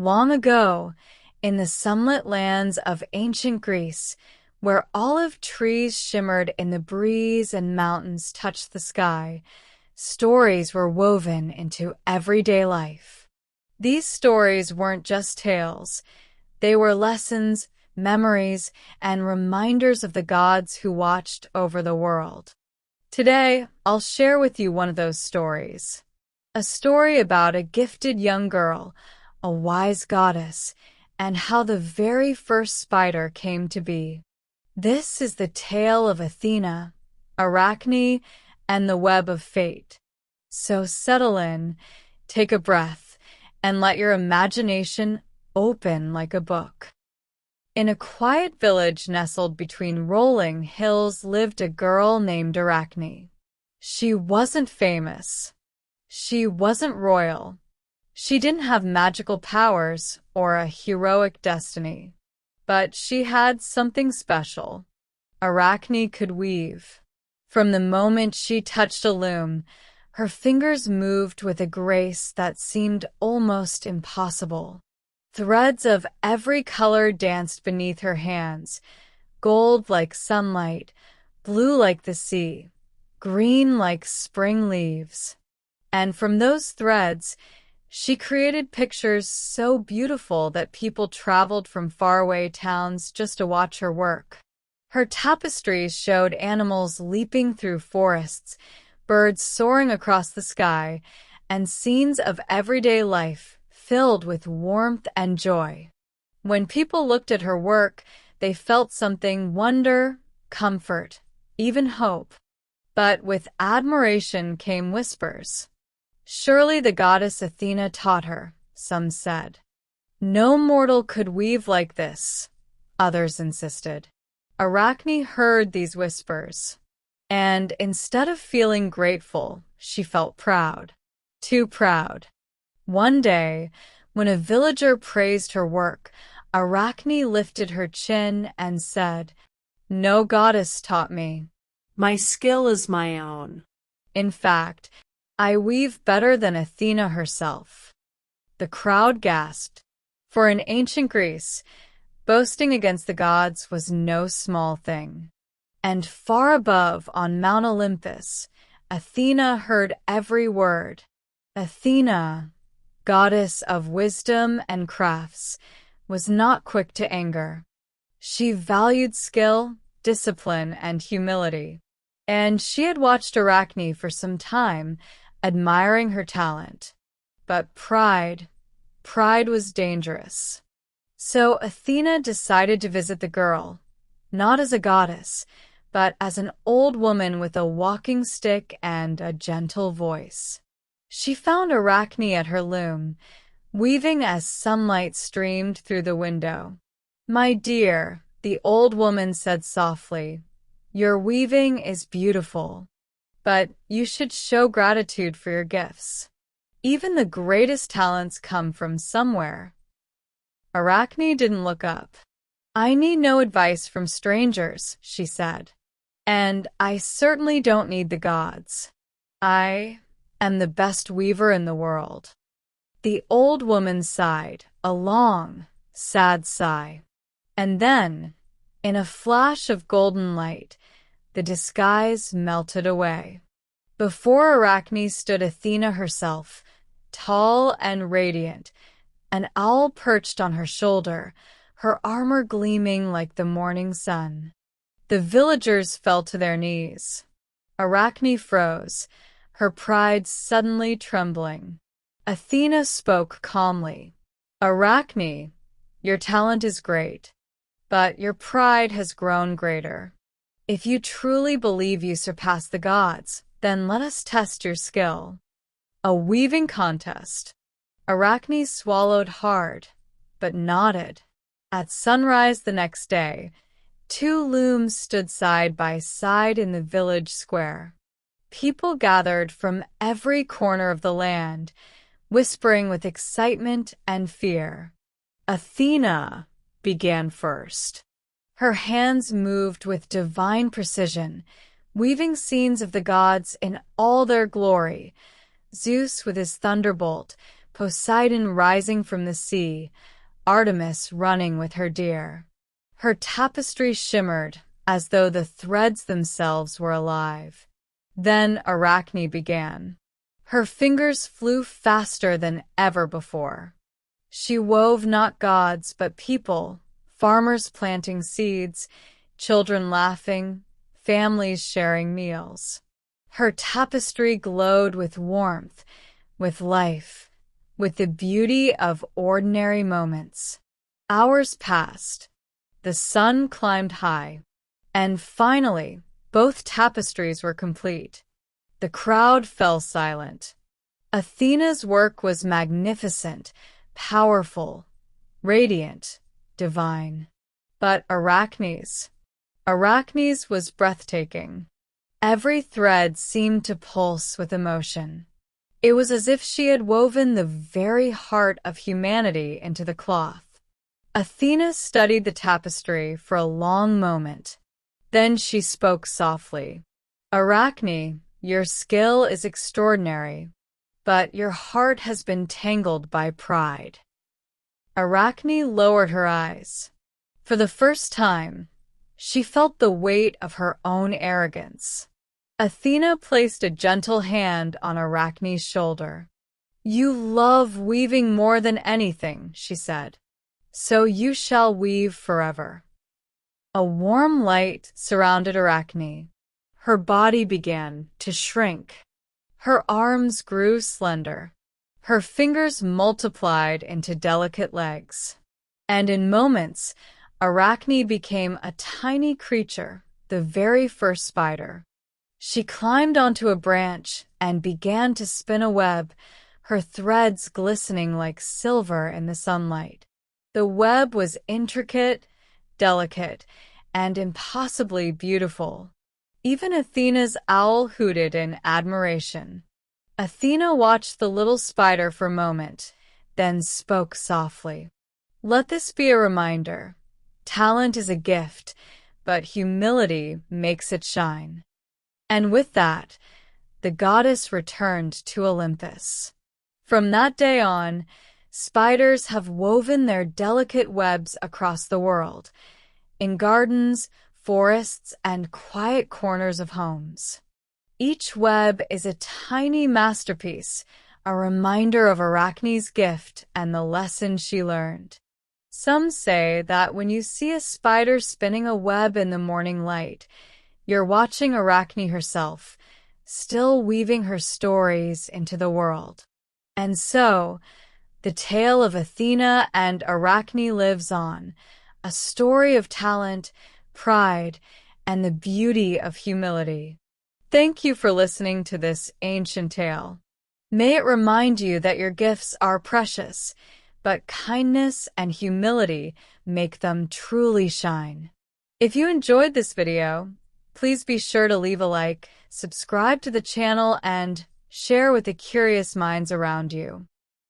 Long ago, in the sunlit lands of ancient Greece, where olive trees shimmered in the breeze and mountains touched the sky, stories were woven into everyday life. These stories weren't just tales. They were lessons, memories, and reminders of the gods who watched over the world. Today, I'll share with you one of those stories. A story about a gifted young girl, a wise goddess, and how the very first spider came to be. This is the tale of Athena, Arachne, and the web of fate. So settle in, take a breath, and let your imagination open like a book. In a quiet village nestled between rolling hills lived a girl named Arachne. She wasn't famous. She wasn't royal. She didn't have magical powers or a heroic destiny. But she had something special. Arachne could weave. From the moment she touched a loom, her fingers moved with a grace that seemed almost impossible. Threads of every color danced beneath her hands, gold like sunlight, blue like the sea, green like spring leaves. And from those threads, she created pictures so beautiful that people traveled from faraway towns just to watch her work. Her tapestries showed animals leaping through forests, birds soaring across the sky, and scenes of everyday life filled with warmth and joy. When people looked at her work, they felt something: wonder, comfort, even hope. But with admiration came whispers. Surely the goddess Athena taught her, some said. No mortal could weave like this, others insisted. Arachne heard these whispers, and instead of feeling grateful, she felt proud. Too proud. One day, when a villager praised her work, Arachne lifted her chin and said, "No goddess taught me. My skill is my own. In fact, I weave better than Athena herself." The crowd gasped, for in ancient Greece, boasting against the gods was no small thing. And far above, on Mount Olympus, Athena heard every word. Athena, goddess of wisdom and crafts, was not quick to anger. She valued skill, discipline, and humility. And she had watched Arachne for some time, admiring her talent. But pride was dangerous. So Athena decided to visit the girl, not as a goddess, but as an old woman with a walking stick and a gentle voice. She found Arachne at her loom, weaving as sunlight streamed through the window. "My dear," the old woman said softly, "your weaving is beautiful, but you should show gratitude for your gifts. Even the greatest talents come from somewhere." Arachne didn't look up. "I need no advice from strangers," she said. "And I certainly don't need the gods. I am the best weaver in the world." The old woman sighed, a long, sad sigh. And then, in a flash of golden light, the disguise melted away. Before Arachne stood Athena herself, tall and radiant, an owl perched on her shoulder, her armor gleaming like the morning sun. The villagers fell to their knees. Arachne froze, her pride suddenly trembling. Athena spoke calmly. "Arachne, your talent is great, but your pride has grown greater. If you truly believe you surpass the gods, then let us test your skill." A weaving contest. Arachne swallowed hard, but nodded. At sunrise the next day, two looms stood side by side in the village square. People gathered from every corner of the land, whispering with excitement and fear. Athena began first. Her hands moved with divine precision, weaving scenes of the gods in all their glory. Zeus with his thunderbolt, Poseidon rising from the sea, Artemis running with her deer. Her tapestry shimmered as though the threads themselves were alive. Then Arachne began. Her fingers flew faster than ever before. She wove not gods but people, farmers planting seeds, children laughing, families sharing meals. Her tapestry glowed with warmth, with life, with the beauty of ordinary moments. Hours passed. The sun climbed high, and finally, both tapestries were complete. The crowd fell silent. Athena's work was magnificent, powerful, radiant, divine. But Arachne's was breathtaking. Every thread seemed to pulse with emotion. It was as if she had woven the very heart of humanity into the cloth. Athena studied the tapestry for a long moment. Then she spoke softly. Arachne, your skill is extraordinary, but your heart has been tangled by pride. Arachne lowered her eyes. For the first time, she felt the weight of her own arrogance. Athena placed a gentle hand on Arachne's shoulder. You love weaving more than anything, she said. So you shall weave forever. A warm light surrounded Arachne. Her body began to shrink. Her arms grew slender. Her fingers multiplied into delicate legs. And in moments, Arachne became a tiny creature, the very first spider. She climbed onto a branch and began to spin a web, her threads glistening like silver in the sunlight. The web was intricate, delicate, and impossibly beautiful. Even Athena's owl hooted in admiration. Athena watched the little spider for a moment, then spoke softly. Let this be a reminder. Talent is a gift, but humility makes it shine. And with that, the goddess returned to Olympus. From that day on, spiders have woven their delicate webs across the world, in gardens, forests, and quiet corners of homes. Each web is a tiny masterpiece, a reminder of Arachne's gift and the lesson she learned. Some say that when you see a spider spinning a web in the morning light, you're watching Arachne herself, still weaving her stories into the world. And so, the tale of Athena and Arachne lives on, a story of talent, pride, and the beauty of humility. Thank you for listening to this ancient tale. May it remind you that your gifts are precious, but kindness and humility make them truly shine. If you enjoyed this video, please be sure to leave a like, subscribe to the channel, and share with the curious minds around you.